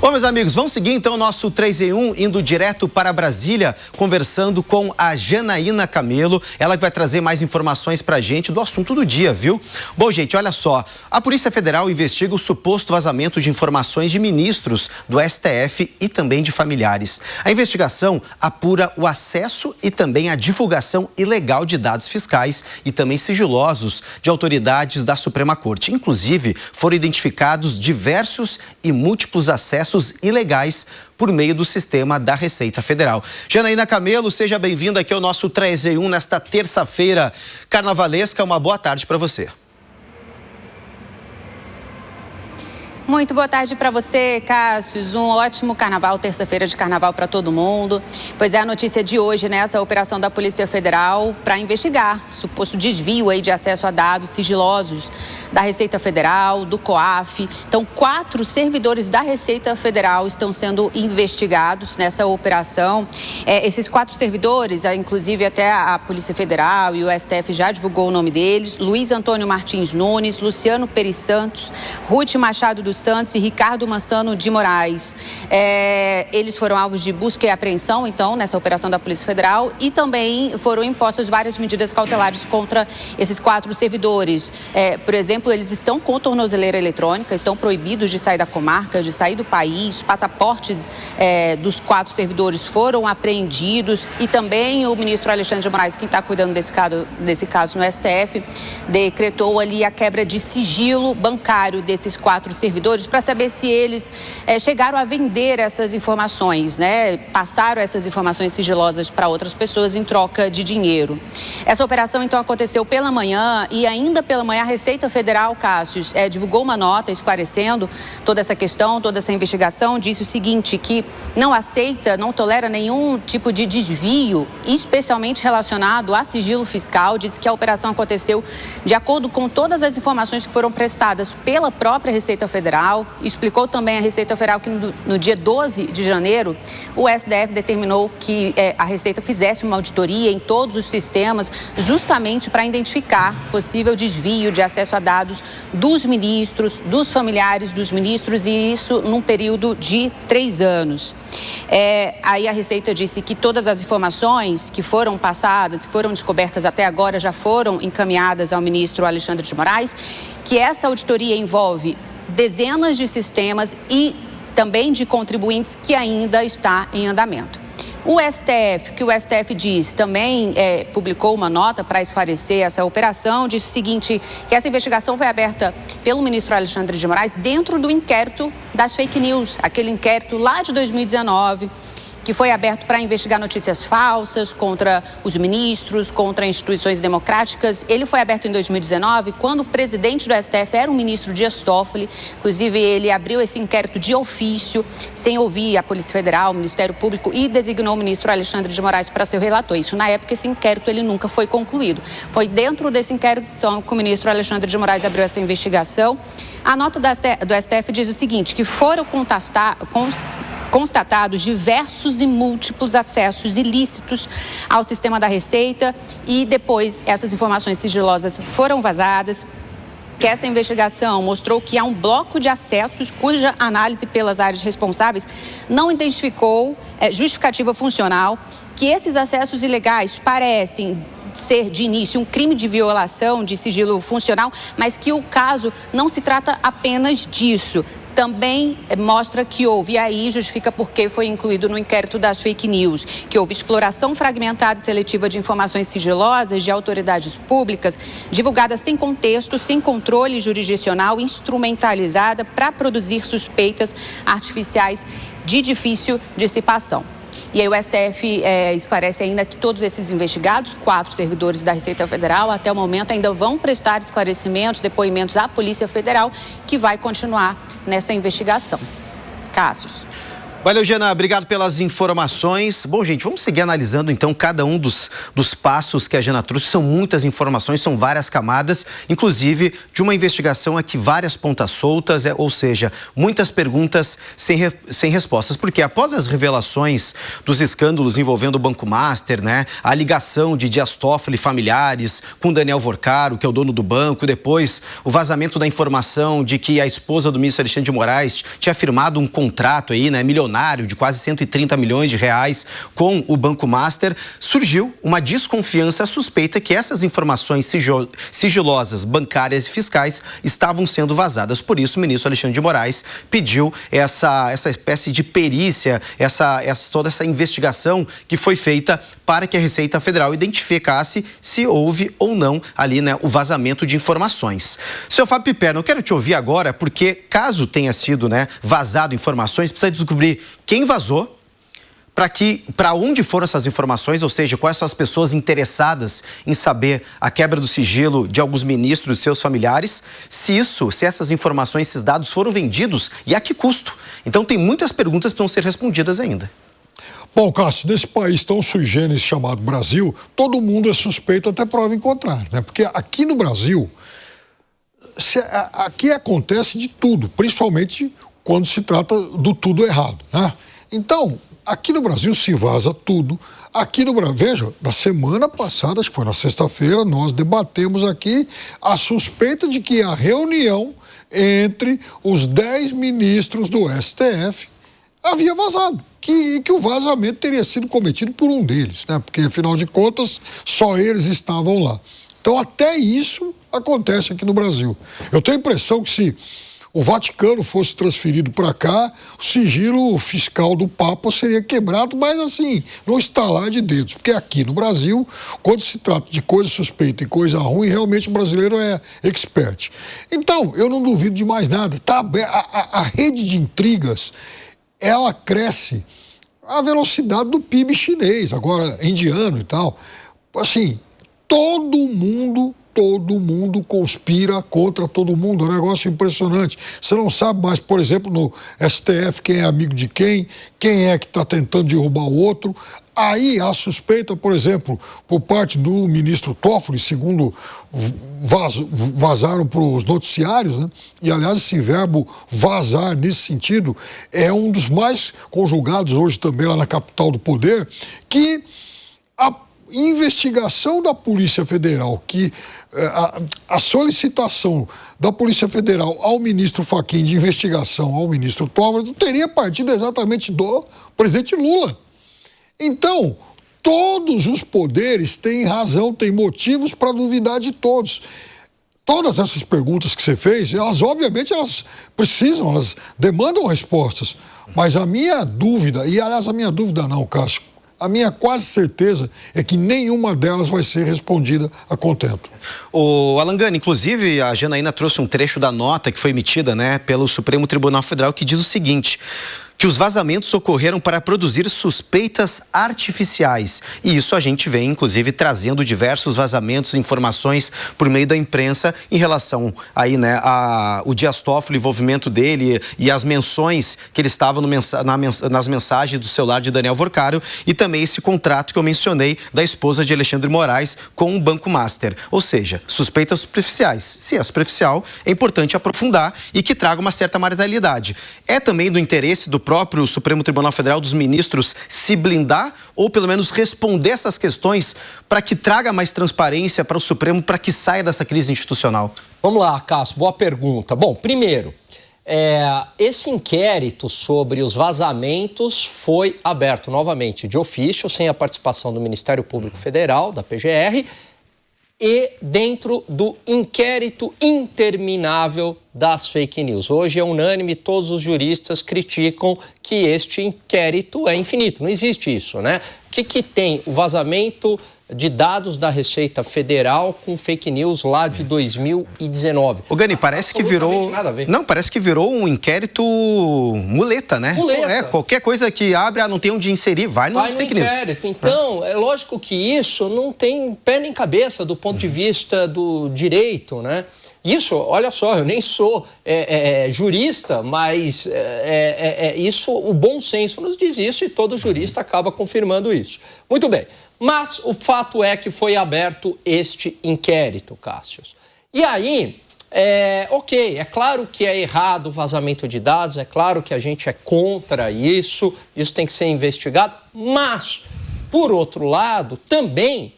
Bom, meus amigos, vamos seguir então o nosso 3 em 1, indo direto para Brasília, conversando com a Janaína Camelo. Ela que vai trazer mais informações pra gente do assunto do dia, viu? Bom, gente, olha só. A Polícia Federal investiga o suposto vazamento de informações de ministros do STF e também de familiares. A investigação apura o acesso e também a divulgação ilegal de dados fiscais e também sigilosos de autoridades da Suprema Corte. Inclusive, foram identificados diversos e múltiplos acessos ilegais por meio do sistema da Receita Federal. Janaína Camelo, seja bem-vinda aqui ao nosso 3 em 1 nesta terça-feira carnavalesca. Uma boa tarde para você. Muito boa tarde para você, Cássius. Um ótimo carnaval, terça-feira de carnaval para todo mundo. Pois é, a notícia de hoje, né? Essa operação da Polícia Federal para investigar suposto desvio aí de acesso a dados sigilosos da Receita Federal, do COAF. Então, 4 servidores da Receita Federal estão sendo investigados nessa operação. Esses 4 servidores, inclusive até a Polícia Federal e o STF já divulgou o nome deles: Luiz Antônio Martins Nunes, Luciano Peri Santos, Ruth Machado dos Santos e Ricardo Mansano de Moraes. Eles foram alvos de busca e apreensão, então, nessa operação da Polícia Federal, e também foram impostas várias medidas cautelares contra esses 4 servidores. Por exemplo, eles estão com tornozeleira eletrônica, estão proibidos de sair da comarca, de sair do país. Passaportes dos 4 servidores foram apreendidos e também o ministro Alexandre de Moraes, quem está cuidando desse caso no STF, decretou ali a quebra de sigilo bancário desses 4 servidores para saber se eles chegaram a vender essas informações, né? Passaram essas informações sigilosas para outras pessoas em troca de dinheiro. Essa operação, então, aconteceu pela manhã e ainda pela manhã a Receita Federal, Cássius, divulgou uma nota esclarecendo toda essa questão, toda essa investigação. Disse o seguinte, que não aceita, não tolera nenhum tipo de desvio, especialmente relacionado a sigilo fiscal. Disse que a operação aconteceu de acordo com todas as informações que foram prestadas pela própria Receita Federal. Explicou também a Receita Federal que no dia 12 de janeiro, o STF determinou que a Receita fizesse uma auditoria em todos os sistemas, justamente para identificar possível desvio de acesso a dados dos ministros, dos familiares dos ministros, e isso num período de 3 anos. Aí a Receita disse que todas as informações que foram passadas, que foram descobertas até agora, já foram encaminhadas ao ministro Alexandre de Moraes, que essa auditoria envolve dezenas de sistemas e também de contribuintes que ainda está em andamento. O STF diz, também publicou uma nota para esclarecer essa operação, disse o seguinte, que essa investigação foi aberta pelo ministro Alexandre de Moraes dentro do inquérito das fake news, aquele inquérito lá de 2019, que foi aberto para investigar notícias falsas contra os ministros, contra instituições democráticas. Ele foi aberto em 2019, quando o presidente do STF era o ministro Dias Toffoli. Inclusive, ele abriu esse inquérito de ofício, sem ouvir a Polícia Federal, o Ministério Público, e designou o ministro Alexandre de Moraes para ser o relator. Isso, na época, esse inquérito ele nunca foi concluído. Foi dentro desse inquérito, então, que o ministro Alexandre de Moraes abriu essa investigação. A nota do STF diz o seguinte, que foram constatados diversos e múltiplos acessos ilícitos ao sistema da Receita e depois essas informações sigilosas foram vazadas, que essa investigação mostrou que há um bloco de acessos cuja análise pelas áreas responsáveis não identificou justificativa funcional, que esses acessos ilegais parecem ser de início um crime de violação de sigilo funcional, mas que o caso não se trata apenas disso. Também mostra que houve, e aí justifica por que foi incluído no inquérito das fake news, que houve exploração fragmentada e seletiva de informações sigilosas de autoridades públicas, divulgadas sem contexto, sem controle jurisdicional, instrumentalizada para produzir suspeitas artificiais de difícil dissipação. E aí o STF esclarece ainda que todos esses investigados, 4 servidores da Receita Federal, até o momento ainda vão prestar esclarecimentos, depoimentos à Polícia Federal, que vai continuar nessa investigação. Cássius. Valeu, Jana. Obrigado pelas informações. Bom, gente, vamos seguir analisando, então, cada um dos passos que a Jana trouxe. São muitas informações, são várias camadas, inclusive de uma investigação aqui, várias pontas soltas, ou seja, muitas perguntas sem respostas. Porque após as revelações dos escândalos envolvendo o Banco Master, né, a ligação de Dias Toffoli e familiares com Daniel Vorcaro, que é o dono do banco, depois o vazamento da informação de que a esposa do ministro Alexandre de Moraes tinha firmado um contrato aí, né, milionário, de quase 130 milhões de reais com o Banco Master, surgiu uma desconfiança suspeita que essas informações sigilosas, bancárias e fiscais estavam sendo vazadas. Por isso, o ministro Alexandre de Moraes pediu essa espécie de perícia, toda essa investigação que foi feita para que a Receita Federal identificasse se houve ou não ali, né, o vazamento de informações. Seu Fábio Piperno, eu quero te ouvir agora, porque caso tenha sido, né, vazado informações, precisa descobrir quem vazou, para onde foram essas informações, ou seja, quais são as pessoas interessadas em saber a quebra do sigilo de alguns ministros e seus familiares, se essas informações, esses dados foram vendidos e a que custo. Então tem muitas perguntas que vão ser respondidas ainda. Bom, Cássio, nesse país tão sui generis chamado Brasil, todo mundo é suspeito até prova em contrário, né? Porque aqui no Brasil, aqui acontece de tudo, principalmente quando se trata do tudo errado, né? Então, aqui no Brasil se vaza tudo. Aqui no Brasil, veja, na semana passada, acho que foi na sexta-feira, nós debatemos aqui a suspeita de que a reunião entre os 10 ministros do STF havia vazado. Que o vazamento teria sido cometido por um deles, né? Porque, afinal de contas, só eles estavam lá. Então, até isso acontece aqui no Brasil. Eu tenho a impressão que se o Vaticano fosse transferido para cá, o sigilo fiscal do Papa seria quebrado, mas assim, no estalar de dedos. Porque aqui no Brasil, quando se trata de coisa suspeita e coisa ruim, realmente o brasileiro é expert. Então, eu não duvido de mais nada. A rede de intrigas, ela cresce à velocidade do PIB chinês, agora indiano e tal. Assim, todo mundo conspira contra todo mundo, é um negócio impressionante. Você não sabe mais, por exemplo, no STF quem é amigo de quem é que está tentando derrubar o outro. Aí há suspeita, por exemplo, por parte do ministro Toffoli, segundo vazaram para os noticiários, né? E, aliás, esse verbo vazar, nesse sentido, é um dos mais conjugados hoje também lá na capital do poder, que a investigação da Polícia Federal, que a solicitação da Polícia Federal ao ministro Fachin de investigação ao ministro Toffoli teria partido exatamente do presidente Lula. Então, todos os poderes têm razão, têm motivos para duvidar de todos. Todas essas perguntas que você fez, elas obviamente elas demandam respostas. Mas a minha dúvida, e aliás a minha dúvida não, Cássio, a minha quase certeza é que nenhuma delas vai ser respondida a contento. O Alangani, inclusive, a Janaína trouxe um trecho da nota que foi emitida, né, pelo Supremo Tribunal Federal, que diz o seguinte: que os vazamentos ocorreram para produzir suspeitas artificiais. E isso a gente vem, inclusive, trazendo diversos vazamentos, informações por meio da imprensa em relação aí, né, o Dias Toffoli, o envolvimento dele e as menções que ele estava nas mensagens do celular de Daniel Vorcaro e também esse contrato que eu mencionei da esposa de Alexandre Moraes com o Banco Master. Ou seja, suspeitas superficiais. Se é superficial, é importante aprofundar e que traga uma certa materialidade. É também do interesse do próprio Supremo Tribunal Federal, dos ministros, se blindar ou pelo menos responder essas questões para que traga mais transparência para o Supremo, para que saia dessa crise institucional? Vamos lá, Cássio, boa pergunta. Bom, primeiro, esse inquérito sobre os vazamentos foi aberto novamente de ofício, sem a participação do Ministério Público Federal, da PGR, e dentro do inquérito interminável das fake news. Hoje é unânime, todos os juristas criticam que este inquérito é infinito, não existe isso, né? O que tem? O vazamento de dados da Receita Federal com fake news lá de 2019. O Gani, parece que virou... nada a ver. Não, parece que virou um inquérito muleta, né? Muleta. Qualquer coisa que abre, não tem onde inserir, vai no fake news. Inquérito. Então, é lógico que isso não tem pé nem cabeça do ponto de vista do direito, né? Isso, olha só, eu nem sou jurista, mas isso, o bom senso nos diz isso e todo jurista acaba confirmando isso. Muito bem, mas o fato é que foi aberto este inquérito, Cássio. E aí, ok, é claro que é errado o vazamento de dados, é claro que a gente é contra isso tem que ser investigado, mas, por outro lado, também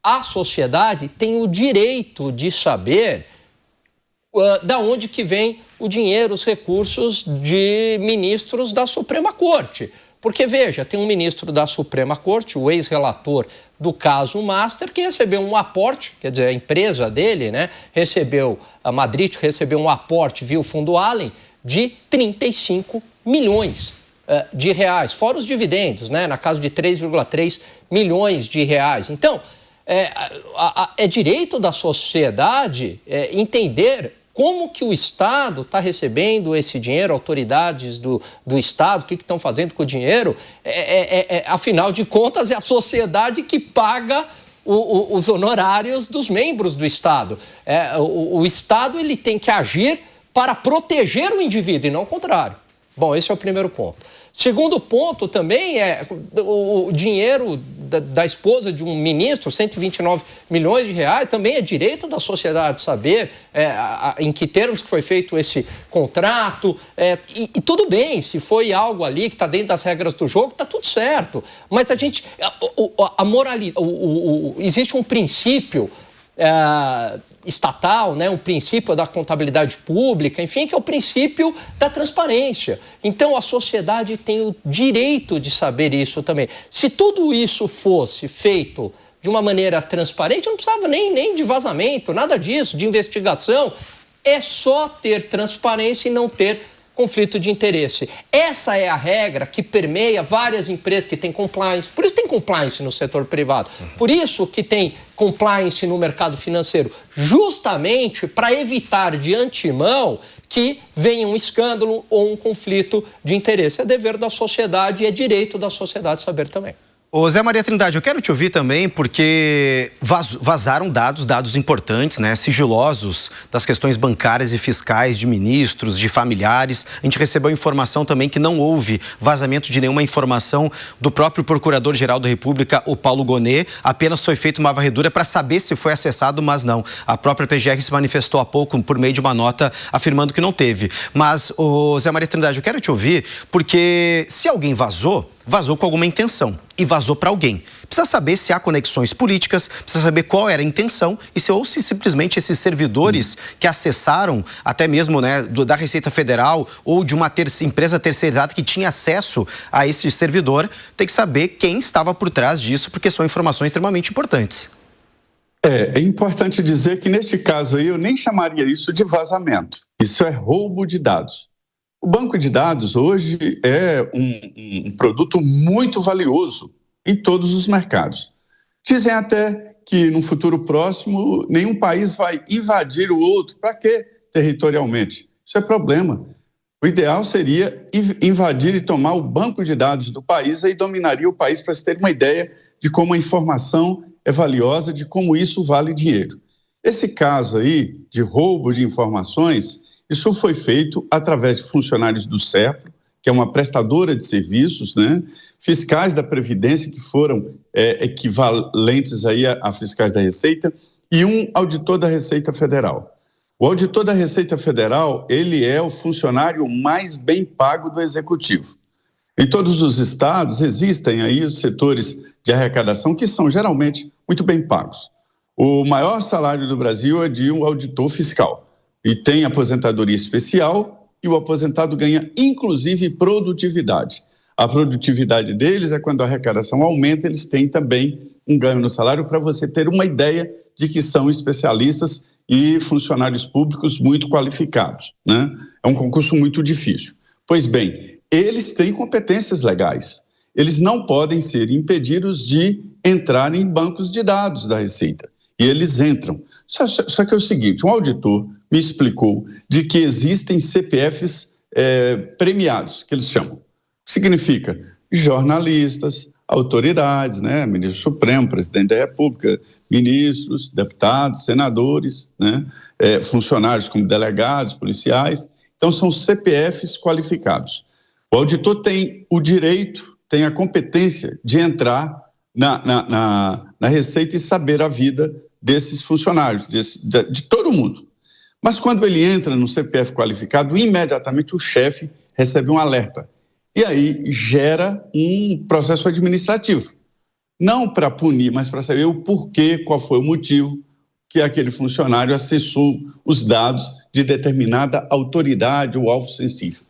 a sociedade tem o direito de saber da onde que vem o dinheiro, os recursos de ministros da Suprema Corte. Porque, veja, tem um ministro da Suprema Corte, o ex-relator do caso Master, que recebeu um aporte, quer dizer, a empresa dele, né, a Madrid recebeu um aporte via o Fundo Allen de 35 milhões de reais, fora os dividendos, né, na casa de 3,3 milhões de reais. Então, é direito da sociedade entender como que o Estado está recebendo esse dinheiro, autoridades do Estado, o que estão fazendo com o dinheiro. Afinal de contas, é a sociedade que paga os honorários dos membros do Estado. O Estado ele tem que agir para proteger o indivíduo e não o contrário. Bom, esse é o primeiro ponto. Segundo ponto também é o dinheiro da esposa de um ministro, 129 milhões de reais, também é direito da sociedade saber em que termos que foi feito esse contrato. E tudo bem, se foi algo ali que está dentro das regras do jogo, está tudo certo. Mas existe um princípio estatal, né, um princípio da contabilidade pública, enfim, que é o princípio da transparência. Então, a sociedade tem o direito de saber isso também. Se tudo isso fosse feito de uma maneira transparente, não precisava nem de vazamento, nada disso, de investigação. É só ter transparência e não ter conflito de interesse. Essa é a regra que permeia várias empresas que têm compliance. Por isso tem compliance no setor privado. Por isso que tem compliance no mercado financeiro. Justamente para evitar de antemão que venha um escândalo ou um conflito de interesse. É dever da sociedade e é direito da sociedade saber também. Ô Zé Maria Trindade, eu quero te ouvir também porque vazaram dados importantes, né, sigilosos das questões bancárias e fiscais de ministros, de familiares. A gente recebeu informação também que não houve vazamento de nenhuma informação do próprio Procurador-Geral da República, o Paulo Gonet. Apenas foi feita uma varredura para saber se foi acessado, mas não. A própria PGR se manifestou há pouco por meio de uma nota afirmando que não teve. Mas, ô Zé Maria Trindade, eu quero te ouvir porque se alguém vazou com alguma intenção e vazou para alguém. Precisa saber se há conexões políticas, precisa saber qual era a intenção ou se simplesmente esses servidores que acessaram até mesmo, né, da Receita Federal ou de uma empresa terceirizada que tinha acesso a esse servidor, tem que saber quem estava por trás disso, porque são informações extremamente importantes. É importante dizer que neste caso aí eu nem chamaria isso de vazamento. Isso é roubo de dados. O banco de dados hoje é um produto muito valioso em todos os mercados. Dizem até que no futuro próximo nenhum país vai invadir o outro. Para quê? Territorialmente. Isso é problema. O ideal seria invadir e tomar o banco de dados do país, aí dominaria o país para se ter uma ideia de como a informação é valiosa, de como isso vale dinheiro. Esse caso aí de roubo de informações, isso foi feito através de funcionários do SERPRO, que é uma prestadora de serviços, né? Fiscais da Previdência, que foram equivalentes aí a fiscais da Receita, e um auditor da Receita Federal. O auditor da Receita Federal, ele é o funcionário mais bem pago do Executivo. Em todos os estados existem aí os setores de arrecadação que são geralmente muito bem pagos. O maior salário do Brasil é de um auditor fiscal. E tem aposentadoria especial e o aposentado ganha, inclusive, produtividade. A produtividade deles é quando a arrecadação aumenta, eles têm também um ganho no salário, para você ter uma ideia de que são especialistas e funcionários públicos muito qualificados, né? É um concurso muito difícil. Pois bem, eles têm competências legais. Eles não podem ser impedidos de entrar em bancos de dados da Receita. E eles entram. Só que é o seguinte, um auditor me explicou de que existem CPFs premiados, que eles chamam. Significa jornalistas, autoridades, né? Ministro Supremo, presidente da República, ministros, deputados, senadores, né? Funcionários como delegados, policiais. Então, são CPFs qualificados. O auditor tem o direito, tem a competência de entrar na Receita e saber a vida desses funcionários, de todo mundo. Mas quando ele entra no CPF qualificado, imediatamente o chefe recebe um alerta. E aí gera um processo administrativo. Não para punir, mas para saber o porquê, qual foi o motivo que aquele funcionário acessou os dados de determinada autoridade ou alvo sensível.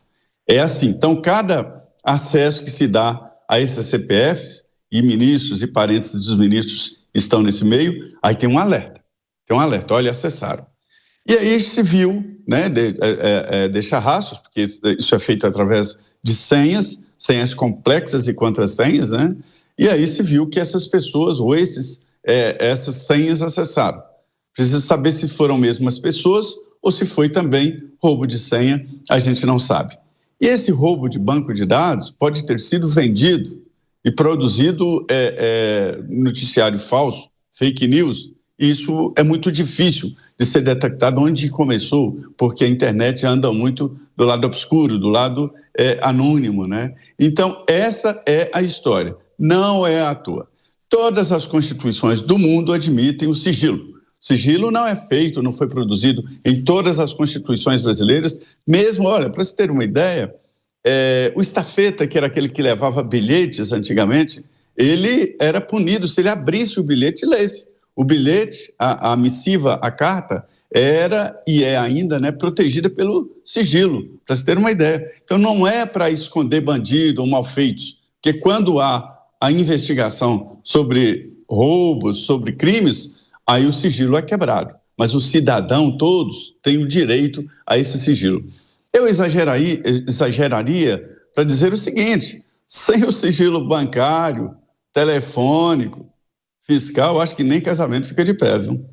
É assim. Então, cada acesso que se dá a esses CPFs, e ministros e parentes dos ministros estão nesse meio, aí tem um alerta. Tem um alerta, olha, acessaram. E aí se viu, né, deixar rastros, porque isso é feito através de senhas complexas e contrassenhas, né? E aí se viu que essas pessoas, ou essas senhas acessaram. Precisa saber se foram mesmo as pessoas ou se foi também roubo de senha, a gente não sabe. E esse roubo de banco de dados pode ter sido vendido e produzido noticiário falso, fake news. Isso é muito difícil de ser detectado onde começou, porque a internet anda muito do lado obscuro, do lado anônimo, né? Então, essa é a história, não é à toa. Todas as constituições do mundo admitem o sigilo. Sigilo não é feito, não foi produzido em todas as constituições brasileiras, mesmo, olha, para você ter uma ideia, o estafeta, que era aquele que levava bilhetes antigamente, ele era punido se ele abrisse o bilhete e lesse. O bilhete, a missiva, a carta, era e é ainda, né, protegida pelo sigilo, para você ter uma ideia. Então não é para esconder bandido ou malfeitos, porque quando há a investigação sobre roubos, sobre crimes, aí o sigilo é quebrado. Mas o cidadão, todos, têm o direito a esse sigilo. Eu exageraria para dizer o seguinte: sem o sigilo bancário, telefônico, fiscal, acho que nem casamento fica de pé, viu?